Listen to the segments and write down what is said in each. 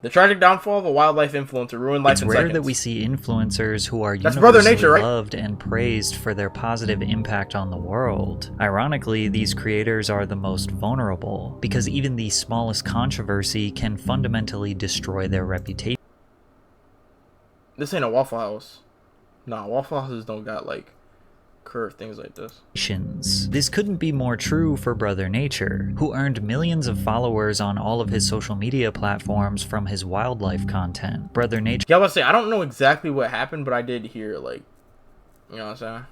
The tragic downfall of a wildlife influencer ruined life in seconds. It's rare that we see influencers who are universally Nature, right? Loved and praised for their positive impact on the world. Ironically, these creators are the most vulnerable, because even the smallest controversy can fundamentally destroy their reputation. This ain't a Waffle House. Nah, Waffle Houses don't got, like, curved things like this. This couldn't be more true for Brother Nature, who earned millions of followers on all of his social media platforms from his wildlife content. Brother Nature... Yeah, I was say, I don't know exactly what happened, but I did hear, like, you know what I'm saying?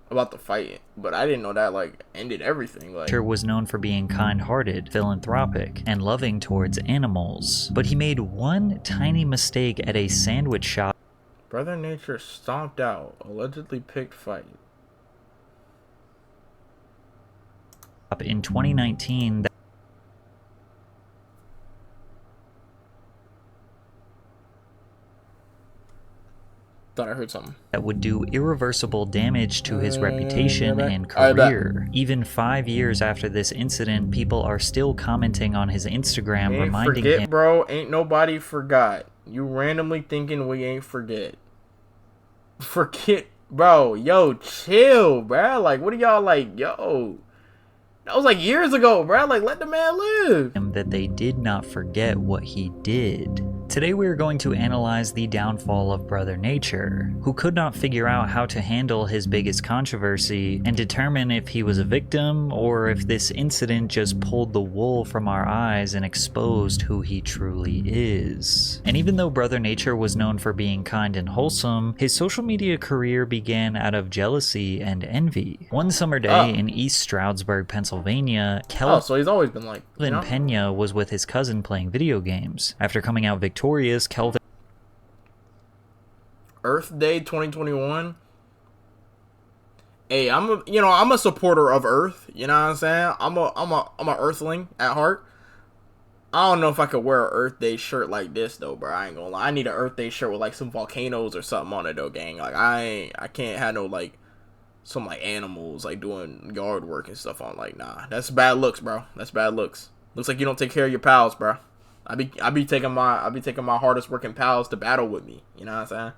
About the fight, but I didn't know that, like, ended everything. Like, was known for being kind-hearted, philanthropic, and loving towards animals. But he made one tiny mistake at a sandwich shop. Brother Nature stomped out, allegedly picked fight. In 2019 Thought I heard something. That would do irreversible damage to his reputation and career. Even 5 years after this incident, people are still commenting on his Instagram, reminding him... bro, ain't nobody forgot. You randomly thinking we ain't forget. Forget, bro. Yo, chill, bro. Like, what are y'all like, yo? That was like years ago, bro. Like, let the man live. That they did not forget what he did. Today we are going to analyze the downfall of Brother Nature, who could not figure out how to handle his biggest controversy, and determine if he was a victim or if this incident just pulled the wool from our eyes and exposed who he truly is. And even though Brother Nature was known for being kind and wholesome, his social media career began out of jealousy and envy. One summer day in East Stroudsburg, Pennsylvania, so he's always been like, Kelvin Pena was with his cousin playing video games. After coming out victorious, Kelvin... Earth Day 2021. Hey, I'm a supporter of Earth. You know what I'm saying? I'm a Earthling at heart. I don't know if I could wear an Earth Day shirt like this though, bro. I ain't gonna lie. I need an Earth Day shirt with like some volcanoes or something on it though, gang. Like I can't have no like some like animals like doing yard work and stuff on. Like, nah, that's bad looks, bro. That's bad looks. Looks like you don't take care of your pals, bro. I be taking my hardest working pals to battle with me. You know what I'm saying?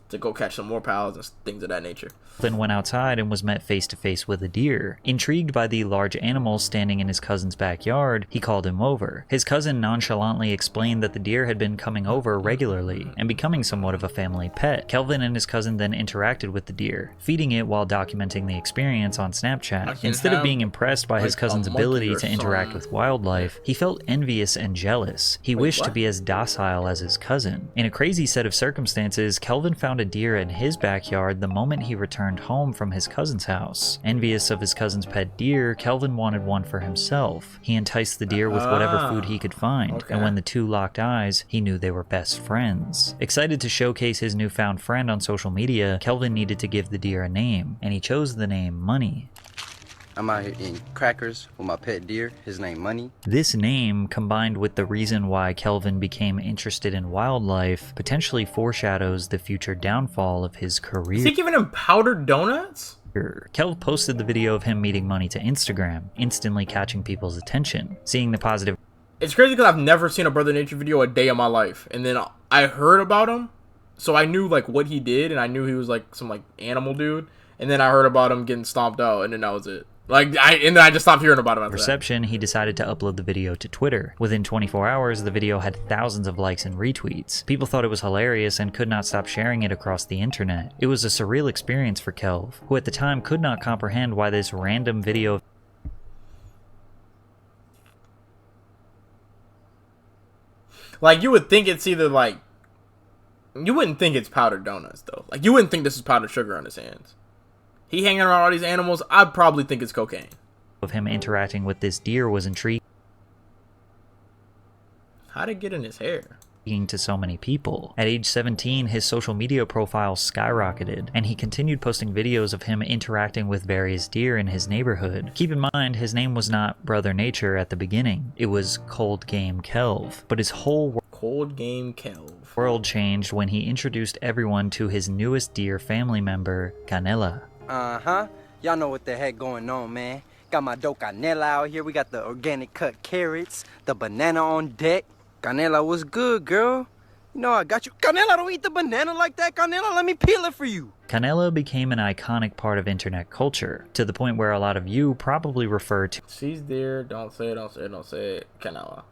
To go catch some more pals and things of that nature. Then went outside and was met face to face with a deer. Intrigued by the large animal standing in his cousin's backyard, he called him over. His cousin nonchalantly explained that the deer had been coming over regularly and becoming somewhat of a family pet. Kelvin and his cousin then interacted with the deer, feeding it while documenting the experience on Snapchat. Instead of being impressed by his cousin's ability to interact with wildlife, he felt envious and jealous. He wished to be as docile as his cousin. In a crazy set of circumstances, Kelvin found a deer in his backyard the moment he returned home from his cousin's house. Envious of his cousin's pet deer, Kelvin wanted one for himself. He enticed the deer with whatever food he could find, and when the two locked eyes, he knew they were best friends. Excited to showcase his newfound friend on social media, Kelvin needed to give the deer a name, and he chose the name Money. I'm out here eating crackers with my pet deer. His name Money. This name, combined with the reason why Kelvin became interested in wildlife, potentially foreshadows the future downfall of his career. Is he giving him powdered donuts? Kelv posted the video of him meeting Money to Instagram, instantly catching people's attention. Seeing the positive... It's crazy because I've never seen a Brother Nature video a day in my life. And then I heard about him, so I knew like what he did, and I knew he was like some like animal dude. And then I heard about him getting stomped out, and then that was it. And then I just stopped hearing about it after reception, he decided to upload the video to Twitter. Within 24 hours, the video had thousands of likes and retweets. People thought it was hilarious and could not stop sharing it across the internet. It was a surreal experience for Kelv, who at the time could not comprehend why this random video... Like, you would think it's either like... You wouldn't think it's powdered donuts, though. Like, you wouldn't think this is powdered sugar on his hands. He hanging around all these animals, I'd probably think it's cocaine. Of him interacting with this deer was intriguing. How'd it get in his hair? To so many people. At age 17, his social media profile skyrocketed, and he continued posting videos of him interacting with various deer in his neighborhood. Keep in mind, his name was not Brother Nature at the beginning. It was Cold Game Kelv, but his whole Cold Game Kelv world changed when he introduced everyone to his newest deer family member, Canela. Y'all know what the heck going on, man. Got my dope canela out here. We got the organic cut carrots, the banana on deck. Canela, what's good, girl? You know I got you. Canela, don't eat the banana like that. Canela, let me peel it for you. Canela became an iconic part of internet culture, to the point where a lot of you probably refer to She's there. Don't say it. Don't say it. Don't say it. Canela.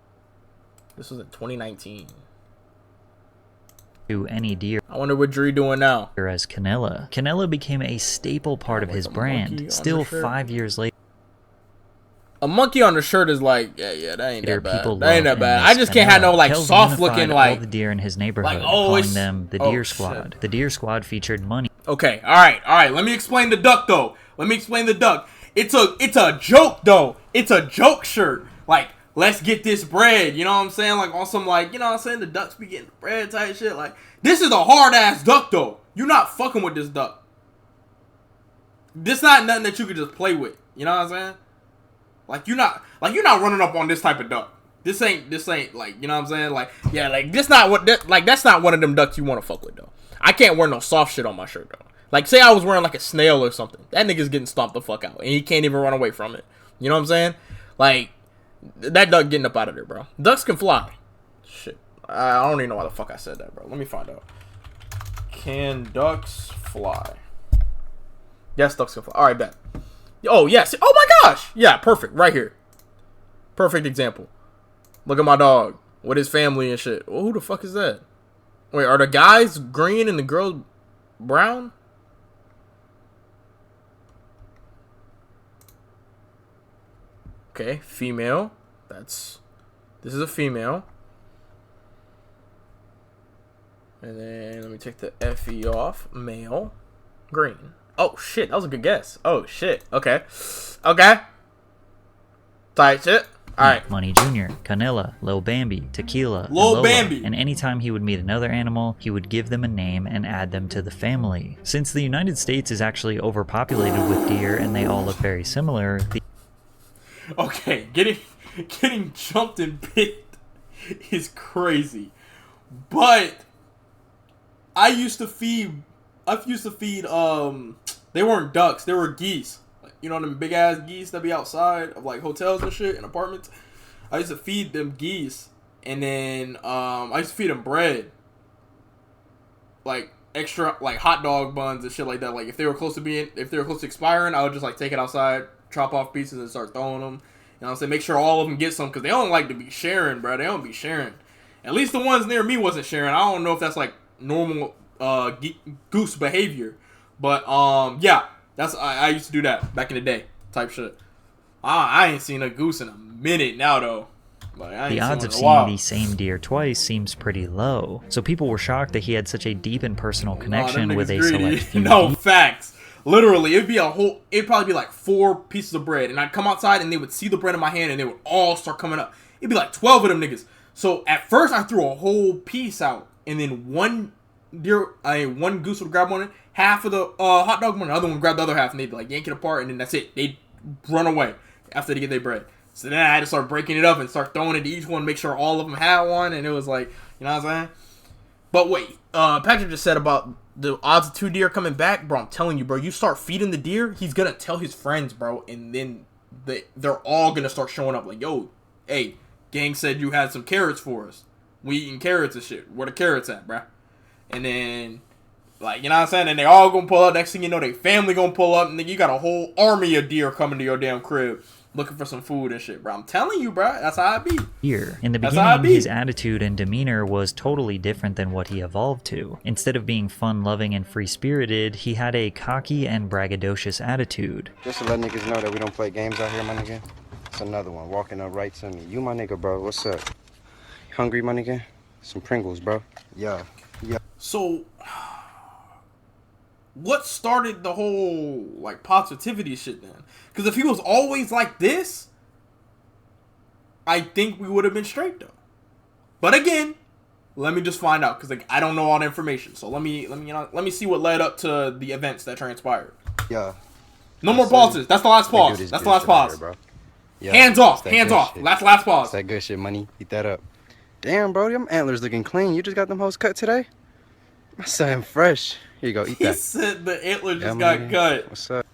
This was in 2019. any deer I wonder what Dre doing now. as Canela. Canela became a staple part of with his the brand. monkey on Still, the shirt. 5 years later, A monkey on the shirt is like, yeah, that ain't that bad. people That ain't love that bad. and I miss just can't have no Canela. like Kells soft unified looking all like. the deer in his neighborhood, oh, calling it's- them the oh, Deer shit. Squad. The Deer Squad featured money Okay, all right. Let me explain the duck though. Let me explain the duck. It's a joke though. It's a joke shirt. Like, let's get this bread. You know what I'm saying? Like on some like, you know what I'm saying? The ducks be getting bread type shit. Like, this is a hard ass duck though. You're not fucking with this duck. This not nothing that you could just play with. You know what I'm saying? Like you're not running up on this type of duck. This ain't like, you know what I'm saying? Like, yeah, like that's not one of them ducks you want to fuck with though. I can't wear no soft shit on my shirt though. Like, say I was wearing like a snail or something. That nigga's getting stomped the fuck out, and he can't even run away from it. You know what I'm saying? Like, that duck getting up out of there, bro. Ducks can fly. Shit, I don't even know why the fuck I said that, bro. Let me find out. Can ducks fly? Yes, ducks can fly. All right, bet. Oh yes. Oh my gosh. Yeah, perfect. Right here. Perfect example. Look at my dog with his family and shit. Well, who the fuck is that? Wait, are the guys green and the girls brown? Okay, female. This is a female. And then let me take the FE off. Male. Green. Oh shit, that was a good guess. Oh shit. Okay. Tight shit. Alright. Money Jr., Canela, Lil Bambi, Tequila, and Lil Lola. Bambi. And anytime he would meet another animal, he would give them a name and add them to the family. Since the United States is actually overpopulated with deer and they all look very similar, the Okay, getting jumped and picked is crazy. But I used to feed they weren't ducks, they were geese. Like, you know them big ass geese that be outside of like hotels and shit and apartments. I used to feed them geese, and then I used to feed them bread. Like extra like hot dog buns and shit like that. Like if they were close to expiring, I would just like take it outside, chop off pieces and start throwing them. You know what I'm saying? Make sure all of them get some, because they don't like to be sharing, bro. They don't be sharing. At least the ones near me wasn't sharing. I don't know if that's like normal goose behavior, but yeah, that's I used to do that back in the day type shit. I ain't seen a goose in a minute now though. Like, I ain't the odds seen of one in a while. seeing the same deer twice seems pretty low. So people were shocked that he had such a deep and personal connection them with a niggas greedy. select few No, deer. facts. Literally, it'd probably be like 4 pieces of bread, and I'd come outside and they would see the bread in my hand and they would all start coming up. It'd be like 12 of them niggas. So at first I threw a whole piece out, and then one goose would grab one, half of the hot dog one, the other one would grab the other half, and they'd like yank it apart, and then that's it. They'd run away after they get their bread. So then I had to start breaking it up and start throwing it to each one, make sure all of them had one, and it was like, you know what I'm saying? But wait, Patrick just said about the odds of 2 deer coming back, bro. I'm telling you, bro. You start feeding the deer, he's gonna tell his friends, bro, and then they're all gonna start showing up. Like, yo, hey, gang said you had some carrots for us. We eating carrots and shit. Where the carrots at, bro? And then, like, you know what I'm saying? And they all gonna pull up. Next thing you know, their family gonna pull up, and then you got a whole army of deer coming to your damn crib looking for some food and shit, bro. I'm telling you, bro. That's how I be. Deer. In the That's how I beginning, be. his attitude and demeanor was totally different than what he evolved to. Instead of being fun-loving and free-spirited, he had a cocky and braggadocious attitude. Just to let niggas know that we don't play games out here, my nigga. It's another one walking up right to me. You my nigga, bro. What's up? Hungry, my nigga? Some Pringles, bro. Yeah. So, what started the whole, like, positivity shit then? Because if he was always like this, I think we would have been straight, though. But again, let me just find out, because like, I don't know all the information. So let me see what led up to the events that transpired. Yeah. No more pauses. That's the last pause. That's the last pause. Bro. Yeah, Hands off. it's that Hands good off. shit. Last It's pause. that good shit, money. Eat that up. Damn, bro, them antlers looking clean. You just got them hoes cut today? My son fresh. Here you go, eat He that. said the antler just Yeah, got money. cut. What's up?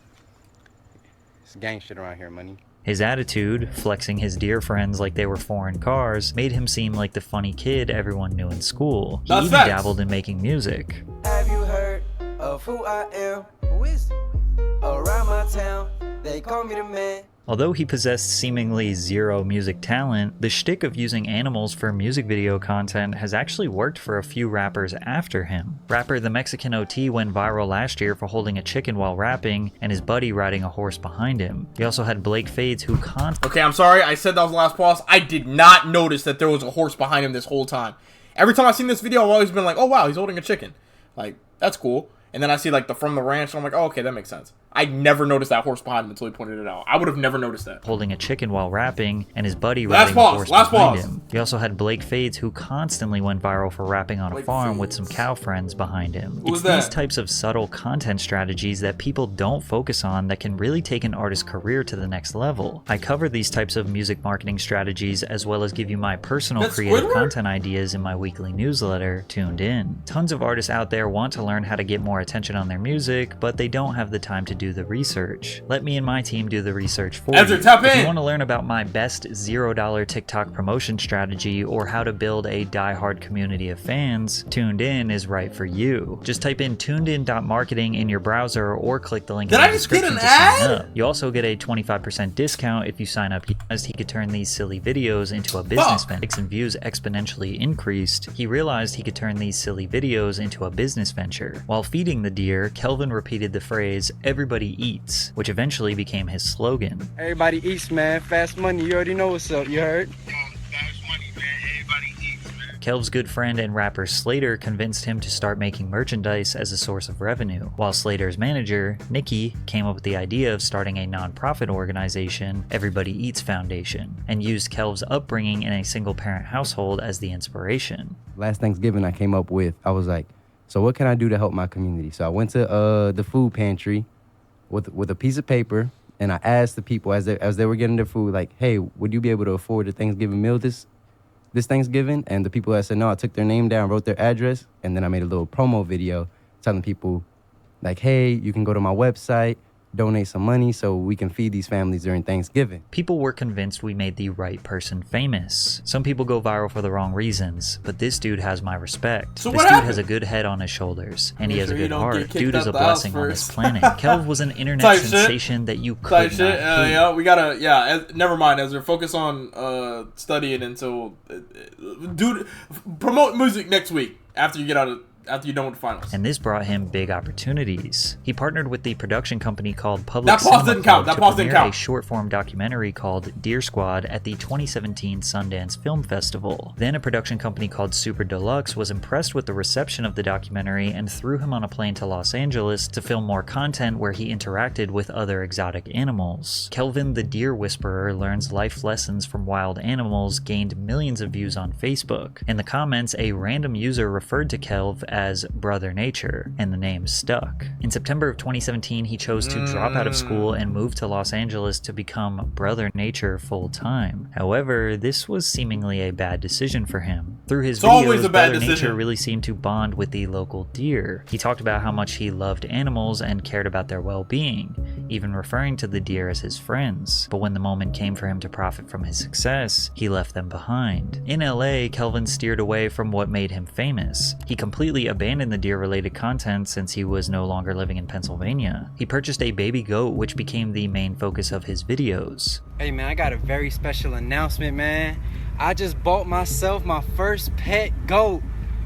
It's gang shit around here, money. His attitude, flexing his deer friends like they were foreign cars, made him seem like the funny kid everyone knew in school. He even dabbled in making music. Have you heard of who I am? Who is around my town? They call me the man. Although he possessed seemingly zero music talent, the shtick of using animals for music video content has actually worked for a few rappers after him. Rapper The Mexican OT went viral last year for holding a chicken while rapping, and his buddy riding a horse behind him. He also had Blake Fades who Okay, I'm sorry, I said that was the last pause. I did not notice that there was a horse behind him this whole time. Every time I've seen this video, I've always been like, oh wow, he's holding a chicken. Like, that's cool. And then I see like the from the ranch, and I'm like, oh, okay, that makes sense. I never noticed that horse behind him until he pointed it out. I would have never noticed that. Holding a chicken while rapping, and his buddy riding a horse behind him. He also had Blake Fades, who constantly went viral for rapping on a farm with some cow friends behind him. It's these types of subtle content strategies that people don't focus on that can really take an artist's career to the next level. I cover these types of music marketing strategies as well as give you my personal creative content ideas in my weekly newsletter, Tuned In. Tons of artists out there want to learn how to get more attention on their music, but they don't have the time to do the research. Let me and my team do the research for you. If you want to learn about my best $0 TikTok promotion strategy or how to build a die-hard community of fans, Tuned In is right for you. Just type in tunedin.marketing in your browser or click the link in the description to sign up. You also get a 25% discount if you sign up. As he could turn these silly videos into a business venture, and views exponentially increased, he realized he could turn these silly videos into a business venture. While feeding the deer, Kelvin repeated the phrase, "Everybody eats," which eventually became his slogan. Everybody eats, man. Fast money. You already know what's up. You heard? Fast money, man. Everybody eats, man. Kelv's good friend and rapper Slater convinced him to start making merchandise as a source of revenue, while Slater's manager, Nikki, came up with the idea of starting a non-profit organization, Everybody Eats Foundation, and used Kelv's upbringing in a single-parent household as the inspiration. Last Thanksgiving I came up with, I was like, so what can I do to help my community? So I went to the food pantry with a piece of paper, and I asked the people as they were getting their food, like, hey, would you be able to afford a Thanksgiving meal this Thanksgiving? And the people that said no, I took their name down, wrote their address, and then I made a little promo video telling people, like, hey, you can go to my website, donate some money so we can feed these families during Thanksgiving. People were convinced we made the right person famous. Some people go viral for the wrong reasons, but this dude has my respect. So this dude has a good head on his shoulders, and he has a good heart. Dude is a blessing on this planet. Kelv was an internet sensation that you could not hate. Yeah, we gotta, never mind, Ezra. Focus on studying until, dude, promote music next week after you get out of, after you're done with the finals. And this brought him big opportunities. He partnered with the production company called Public Cinema Club to premiere a short-form documentary called Deer Squad at the 2017 Sundance Film Festival. Then a production company called Super Deluxe was impressed with the reception of the documentary and threw him on a plane to Los Angeles to film more content where he interacted with other exotic animals. Kelvin the Deer Whisperer Learns Life Lessons from Wild Animals gained millions of views on Facebook. In the comments, a random user referred to Kelv as Brother Nature, and the name stuck. In September of 2017, he chose to drop out of school and move to Los Angeles to become Brother Nature full-time. However, this was seemingly a bad decision for him. Through his videos, Brother Nature really seemed to bond with the local deer. He talked about how much he loved animals and cared about their well-being, even referring to the deer as his friends. But when the moment came for him to profit from his success, he left them behind. In LA, Kelvin steered away from what made him famous. He completely abandoned the deer-related content since he was no longer living in Pennsylvania. He purchased a baby goat, which became the main focus of his videos. Hey man, I got a very special announcement, man. I just bought myself my first pet goat.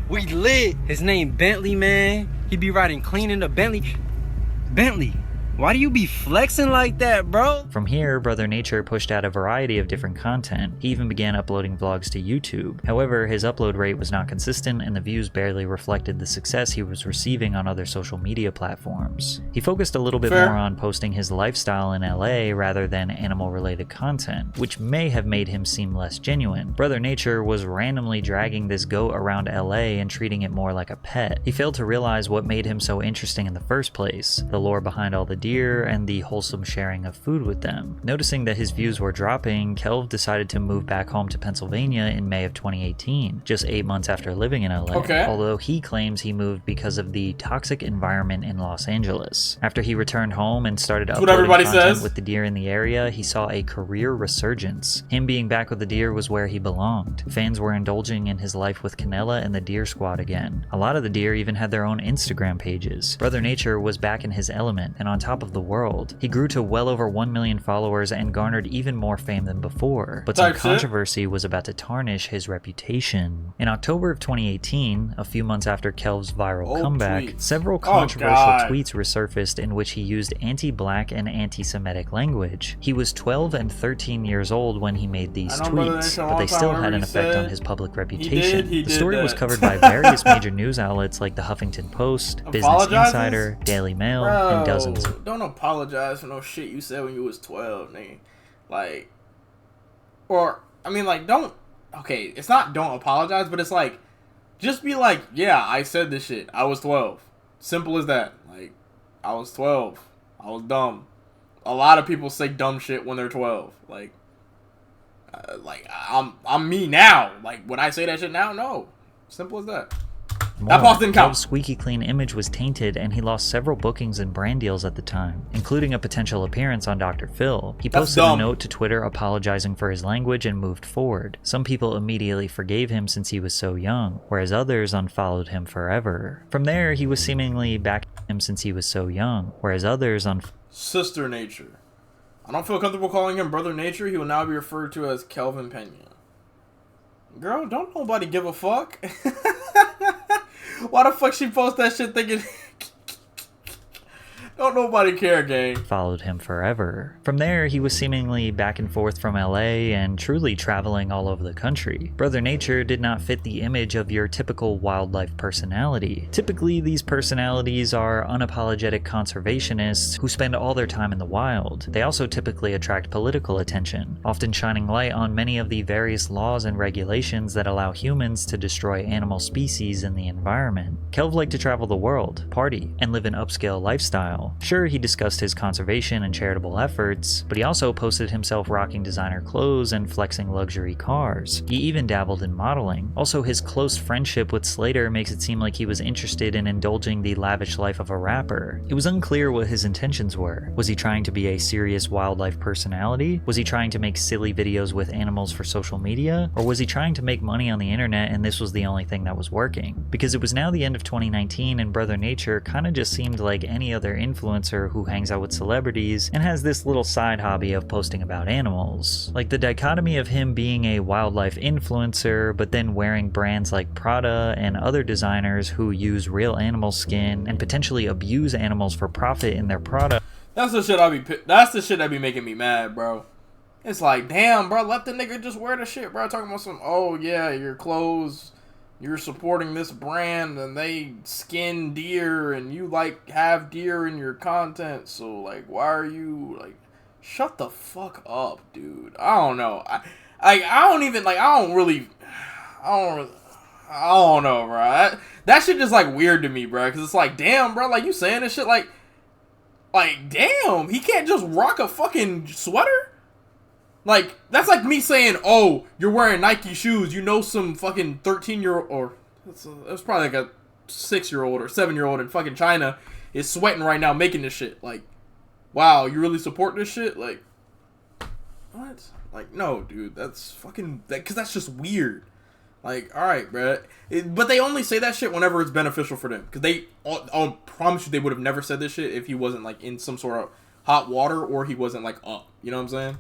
We lit. His name Bentley, man. He be riding clean in the Bentley. Bentley, why do you be flexing like that, bro? From here, Brother Nature pushed out a variety of different content. He even began uploading vlogs to YouTube. However, his upload rate was not consistent and the views barely reflected the success he was receiving on other social media platforms. He focused a little bit more on posting his lifestyle in LA rather than animal-related content, which may have made him seem less genuine. Brother Nature was randomly dragging this goat around LA and treating it more like a pet. He failed to realize what made him so interesting in the first place, the lore behind all the deer and the wholesome sharing of food with them. Noticing that his views were dropping, Kelv decided to move back home to Pennsylvania in May of 2018, just 8 months after living in LA, although he claims he moved because of the toxic environment in Los Angeles. After he returned home and started uploading content with the deer in the area, he saw a career resurgence. Him being back with the deer was where he belonged. Fans were indulging in his life with Canella and the Deer Squad again. A lot of the deer even had their own Instagram pages. Brother Nature was back in his element and on top of the world. He grew to well over 1 million followers and garnered even more fame than before, but some controversy was about to tarnish his reputation. In October of 2018, a few months after Kelv's viral comeback, several controversial tweets resurfaced in which he used anti-black and anti-Semitic language. He was 12 and 13 years old when he made these tweets, but they still had an effect on his public reputation. The story was covered by various major news outlets like the Huffington Post, Business Insider, Daily Mail, and dozens. Don't apologize for no shit you said when you was 12, nigga. Like, or, I mean, like, don't, okay, it's not don't apologize, but it's like, just be like, yeah, I said this shit. I was 12. Simple as that. Like, I was 12. I was dumb. A lot of people say dumb shit when they're 12. Like I'm me now. Like, would I say that shit now? No. Simple as that. That pause didn't count. Kelv's squeaky clean image was tainted, and he lost several bookings and brand deals at the time, including a potential appearance on Dr. Phil. He posted a note to Twitter apologizing for his language and moved forward. Some people immediately forgave him since he was so young, whereas others unfollowed him forever. From there, he was seemingly back at him since he was so young, whereas others Sister Nature. I don't feel comfortable calling him Brother Nature. He will now be referred to as Kelvin Pena. Girl, don't nobody give a fuck. Why the fuck she post that shit thinking... Don't nobody care, gang. Followed him forever. From there, he was seemingly back and forth from LA and truly traveling all over the country. Brother Nature did not fit the image of your typical wildlife personality. Typically, these personalities are unapologetic conservationists who spend all their time in the wild. They also typically attract political attention, often shining light on many of the various laws and regulations that allow humans to destroy animal species in the environment. Kelv liked to travel the world, party, and live an upscale lifestyle. Sure, he discussed his conservation and charitable efforts, but he also posted himself rocking designer clothes and flexing luxury cars. He even dabbled in modeling. Also, his close friendship with Slater makes it seem like he was interested in indulging the lavish life of a rapper. It was unclear what his intentions were. Was he trying to be a serious wildlife personality? Was he trying to make silly videos with animals for social media? Or was he trying to make money on the internet and this was the only thing that was working? Because it was now the end of 2019 and Brother Nature kinda just seemed like any other influencer who hangs out with celebrities and has this little side hobby of posting about animals. Like the dichotomy of him being a wildlife influencer but then wearing brands like Prada and other designers who use real animal skin and potentially abuse animals for profit in their product. That's the shit that be making me mad, bro. It's like, damn, bro, let the nigga just wear the shit, bro. Talking about some, oh yeah, your clothes, you're supporting this brand and they skin deer and you like have deer in your content, so like why are you like, shut the fuck up, dude. I don't know. I don't know, bro. That shit just like weird to me, bro, because it's like, damn, bro, like you saying this shit like damn, he can't just rock a fucking sweater. Like, that's like me saying, oh, you're wearing Nike shoes. You know some fucking 13-year-old, or it's probably like a 6-year-old or 7-year-old in fucking China is sweating right now making this shit. Like, wow, you really support this shit? Like, what? Like, no, dude, that's fucking, because that's just weird. Like, alright, bro. But they only say that shit whenever it's beneficial for them. Because I'll promise you they would have never said this shit if he wasn't, like, in some sort of hot water or he wasn't, like, up. You know what I'm saying?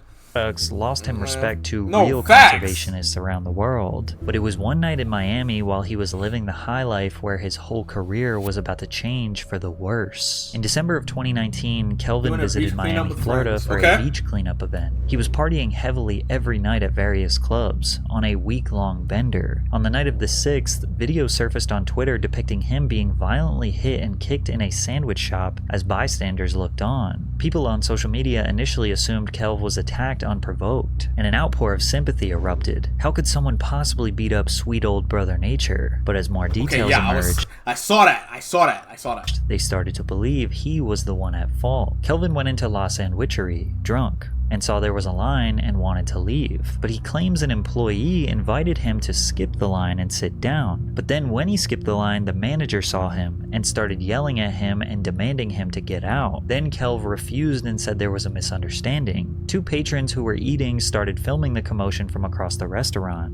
Lost him respect to real conservationists around the world. But it was one night in Miami while he was living the high life where his whole career was about to change for the worse. In December of 2019, Kelvin visited Miami, Florida for a beach cleanup event. He was partying heavily every night at various clubs, on a week-long bender. On the night of the 6th, video surfaced on Twitter depicting him being violently hit and kicked in a sandwich shop as bystanders looked on. People on social media initially assumed Kelv was attacked act unprovoked, and an outpour of sympathy erupted. How could someone possibly beat up sweet old Brother Nature? But as more details emerged, I saw that. they started to believe he was the one at fault. Kelvin went into La Sandwichery, drunk, and saw there was a line and wanted to leave. But he claims an employee invited him to skip the line and sit down. But then when he skipped the line, the manager saw him and started yelling at him and demanding him to get out. Then Kelv refused and said there was a misunderstanding. Two patrons who were eating started filming the commotion from across the restaurant.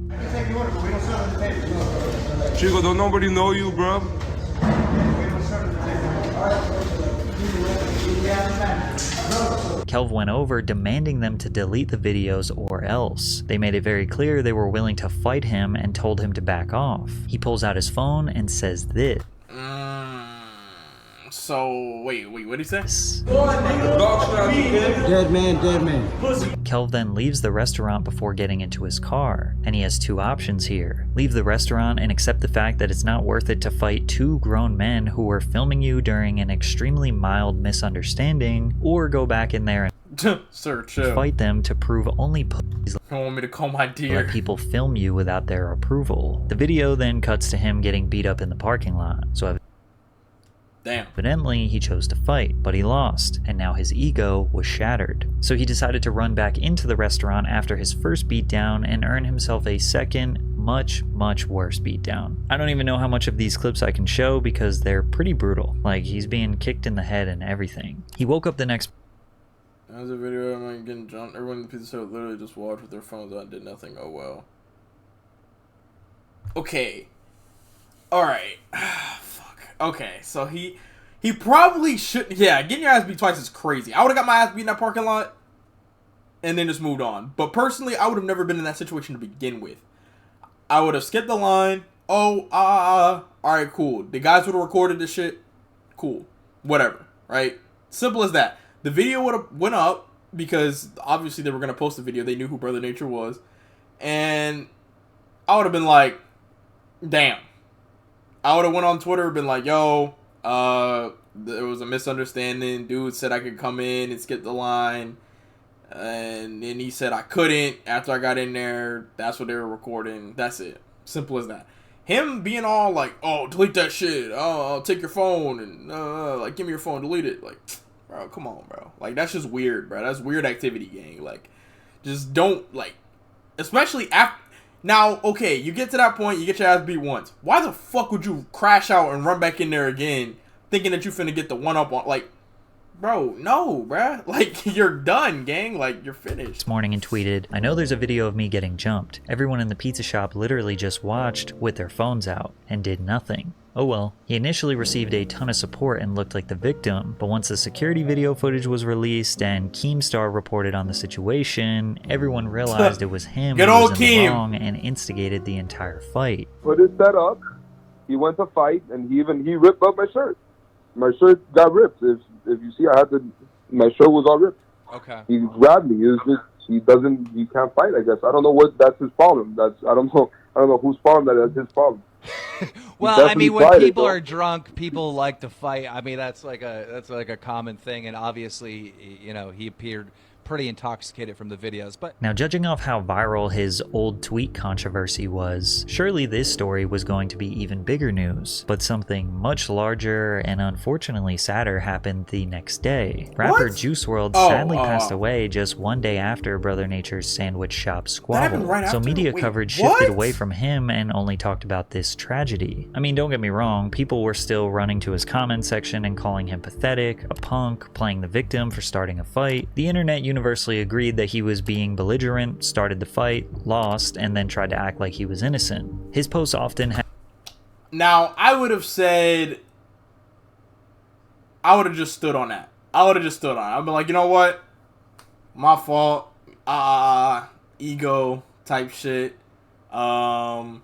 Chico, don't nobody know you, bro? Kelv went over demanding them to delete the videos or else. They made it very clear they were willing to fight him and told him to back off. He pulls out his phone and says this. So, wait, what did he say? Dead man. Kelv then leaves the restaurant before getting into his car, and he has two options here. Leave the restaurant and accept the fact that it's not worth it to fight two grown men who were filming you during an extremely mild misunderstanding, or go back in there and Sir, chill. fight them to prove only pussies You want me to call my deer? let people film you without their approval. The video then cuts to him getting beat up in the parking lot, so Damn. evidently, he chose to fight, but he lost, and now his ego was shattered. So he decided to run back into the restaurant after his first beatdown and earn himself a second, much worse beatdown. I don't even know how much of these clips I can show because they're pretty brutal. Like, he's being kicked in the head and everything. He woke up the next As a video, I'm getting jumped. Everyone in the pizza shop literally just watched with their phones on, did nothing. Oh well. Okay. Alright. Fuck. Okay, so he probably should. Yeah, getting your ass beat twice is crazy. I would have got my ass beat in that parking lot and then just moved on. But personally, I would have never been in that situation to begin with. I would have skipped the line. Alright, cool. The guys would have recorded this shit. Cool. Whatever. Right? Simple as that. The video would have went up because obviously they were going to post the video. They knew who Brother Nature was. And I would have been like, damn. I would have went on Twitter and been like, yo, there was a misunderstanding. Dude said I could come in and skip the line. And then he said I couldn't after I got in there. That's what they were recording. That's it. Simple as that. Him being all like, oh, delete that shit. Oh, I'll take your phone and like, give me your phone, delete it. Like, bro, come on, bro. Like, that's just weird, bro. That's weird activity, gang. Like, just don't, like, especially after. Now, okay, you get to that point, you get your ass beat once. Why the fuck would you crash out and run back in there again, thinking that you finna get the one up on, like, bro, no, bruh. Like, you're done, gang. Like, you're finished. this morning and tweeted, I know there's a video of me getting jumped. Everyone in the pizza shop literally just watched with their phones out and did nothing. Oh well. He initially received a ton of support and looked like the victim, but once the security video footage was released and Keemstar reported on the situation, everyone realized it was him Good who old was in the Keem. wrong and instigated the entire fight. Put his set up. He went to fight, and he ripped up my shirt. My shirt got ripped. If you see, my shirt was all ripped. Okay. He grabbed me. It was just he can't fight. I guess I don't know that's his problem. I don't know whose problem that's his problem. Well, I mean, when tried it, people though. are drunk, people like to fight. I mean, that's like a common thing, and obviously, you know, he appeared pretty intoxicated from the videos. But Now, judging off how viral his old tweet controversy was, surely this story was going to be even bigger news. But something much larger and unfortunately sadder happened the next day. Rapper What? Juice WRLD Oh, sadly passed away just one day after Brother Nature's sandwich shop squabble. happened right So after? media Wait, coverage what? shifted away from him and only talked about this tragedy. I mean, don't get me wrong, people were still running to his comment section and calling him pathetic, a punk, playing the victim for starting a fight. The internet universally agreed that he was being belligerent, started the fight, lost, and then tried to act like he was innocent. His posts often had Now, I would have said, I would have just stood on that. I'd been like, you know what? My fault. Ego type shit. Let's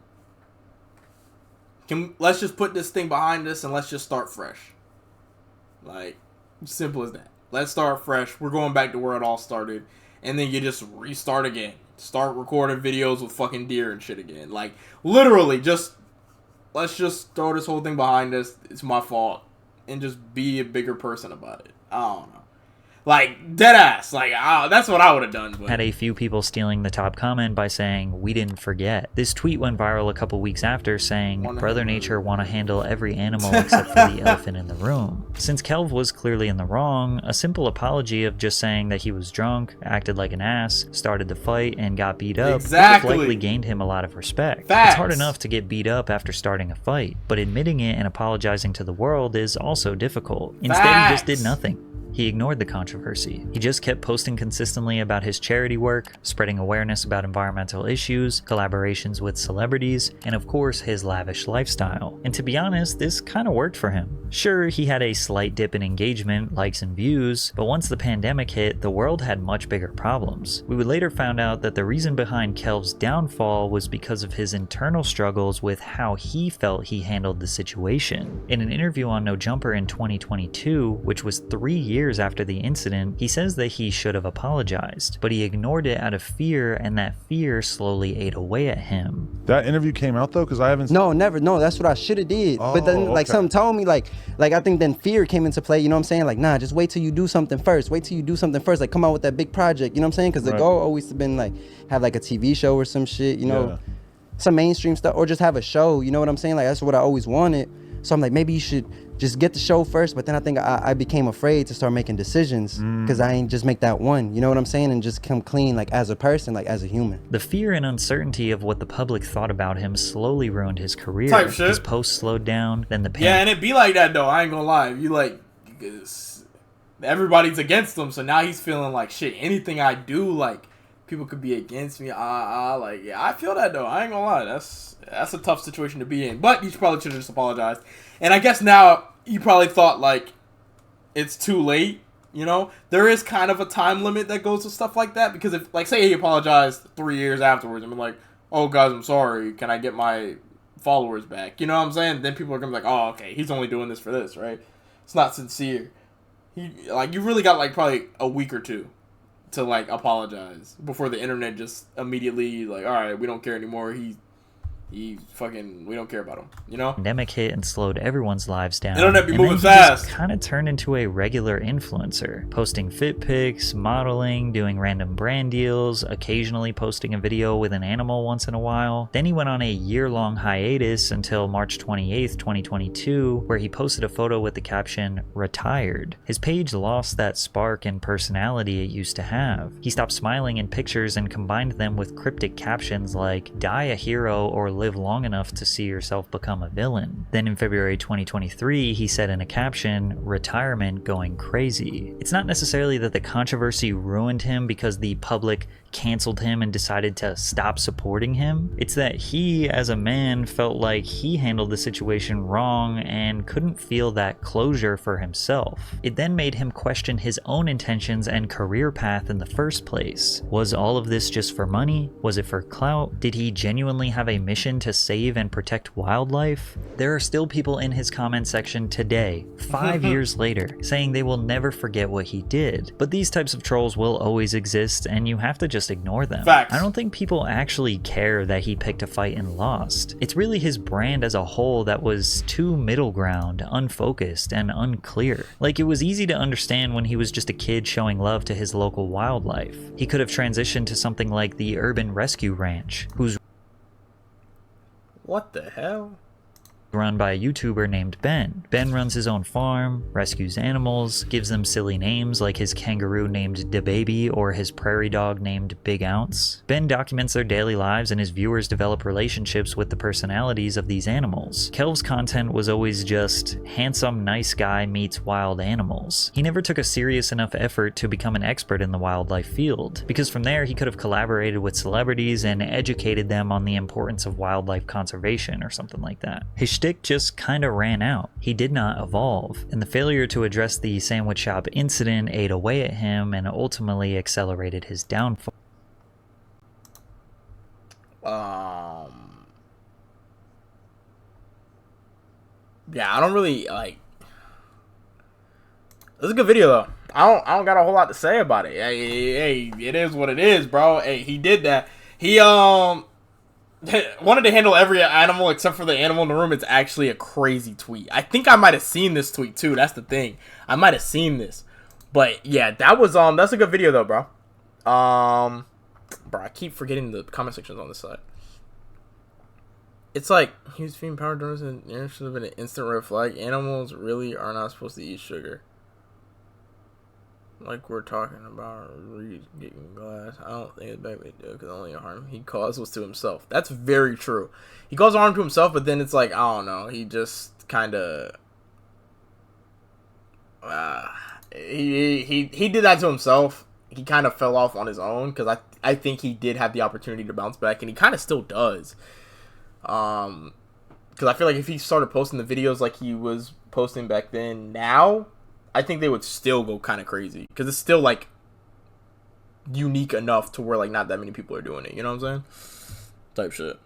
just put this thing behind us and let's just start fresh. Like, simple as that. Let's start fresh. We're going back to where it all started. And then you just restart again. Start recording videos with fucking deer and shit again. Like, literally, let's just throw this whole thing behind us. It's my fault. And just be a bigger person about it. I don't know. Like, dead ass. Like, that's what I would have done. But Had a few people stealing the top comment by saying, "We didn't forget." This tweet went viral a couple weeks after, saying, "Brother Nature want to handle every animal except for the elephant in the room." Since Kelv was clearly in the wrong, a simple apology of just saying that he was drunk, acted like an ass, started the fight, and got beat up would have likely gained him a lot of respect. Facts. It's hard enough to get beat up after starting a fight, but admitting it and apologizing to the world is also difficult. Instead, he just did nothing. He ignored the controversy. He just kept posting consistently about his charity work, spreading awareness about environmental issues, collaborations with celebrities, and of course his lavish lifestyle. And to be honest, this kind of worked for him. Sure, he had a slight dip in engagement, likes, and views, but once the pandemic hit, the world had much bigger problems. We would later find out that the reason behind Kelv's downfall was because of his internal struggles with how he felt he handled the situation. In an interview on No Jumper in 2022, which was 3 years after the incident, he says that he should have apologized, but he ignored it out of fear, and that fear slowly ate away at him. That interview came out though, because I haven't. No, never. No, that's what I should have did. But then, like, something told me, like I think then fear came into play. You know what I'm saying? Like, nah, just wait till you do something first. Wait till you do something first. Like, come out with that big project. You know what I'm saying? Because the goal always been like have like a TV show or some shit. You know, some mainstream stuff, or just have a show. You know what I'm saying? Like, that's what I always wanted. So I'm like, maybe you should just get the show first. But then I think I became afraid to start making decisions because I ain't just make that one. You know what I'm saying? And just come clean, like, as a person, like, as a human. The fear and uncertainty of what the public thought about him slowly ruined his career. Type shit. His posts slowed down, then the yeah, and it be like that though. I ain't gonna lie. You like, everybody's against him, so now he's feeling like shit. Anything I do, like, people could be against me. Like, yeah, I feel that though. I ain't gonna lie. That's a tough situation to be in. But he probably should have just apologized. And I guess now you probably thought like it's too late. You know, there is kind of a time limit that goes to stuff like that, because if, like, say he apologized 3 years afterwards and been like, "Oh guys, I'm sorry. Can I get my followers back?" You know what I'm saying? Then people are gonna be like, "Oh, okay, he's only doing this for this, right?" It's not sincere. You really got like probably a week or two to like apologize before the internet just immediately like, all right, we don't care anymore. He fucking, we don't care about him, you know? Pandemic hit and slowed everyone's lives down. Internet be and moving then he fast. Kind of turned into a regular influencer, posting fit pics, modeling, doing random brand deals, occasionally posting a video with an animal once in a while. Then he went on a year-long hiatus until March 28th, 2022, where he posted a photo with the caption, "Retired." His page lost that spark and personality it used to have. He stopped smiling in pictures and combined them with cryptic captions like, "Die a hero or live long enough to see yourself become a villain." Then in February 2023, he said in a caption, "Retirement going crazy." It's not necessarily that the controversy ruined him because the public canceled him and decided to stop supporting him. It's that he, as a man, felt like he handled the situation wrong and couldn't feel that closure for himself. It then made him question his own intentions and career path in the first place. Was all of this just for money? Was it for clout? Did he genuinely have a mission to save and protect wildlife? There are still people in his comment section today, 5 years later, saying they will never forget what he did. But these types of trolls will always exist, and you have to just ignore them. Facts. I don't think people actually care that he picked a fight and lost. It's really his brand as a whole that was too middle ground, unfocused, and unclear. Like, it was easy to understand when he was just a kid showing love to his local wildlife. He could have transitioned to something like the Urban Rescue Ranch, whose What the hell? run by a YouTuber named Ben. Ben runs his own farm, rescues animals, gives them silly names like his kangaroo named DaBaby or his prairie dog named Big Ounce. Ben documents their daily lives, and his viewers develop relationships with the personalities of these animals. Kelv's content was always just handsome, nice guy meets wild animals. He never took a serious enough effort to become an expert in the wildlife field, because from there he could have collaborated with celebrities and educated them on the importance of wildlife conservation or something like that. His shtick just kinda ran out. He did not evolve, and the failure to address the sandwich shop incident ate away at him and ultimately accelerated his downfall. Yeah, I don't really like. This is a good video though. I don't got a whole lot to say about it. Hey, it is what it is, bro. Hey, he did that. He wanted to handle every animal except for the animal in the room. It's actually a crazy tweet. I think I might have seen this tweet too. That's the thing. I might have seen this. But yeah, that was that's a good video though, bro. Bro, I keep forgetting the comment sections on this side. It's like he was feeding power donors and there should have been an instant red flag. Animals really are not supposed to eat sugar. Like we're talking about getting glass. I don't think it's bad way to do it because only harm he caused was to himself. That's very true. He caused harm to himself, but then it's like, I don't know. He just kind of he did that to himself. He kind of fell off on his own because I think he did have the opportunity to bounce back, and he kind of still does. Because I feel like if he started posting the videos like he was posting back then, now I think they would still go kind of crazy because it's still like unique enough to where like not that many people are doing it. You know what I'm saying? Type shit.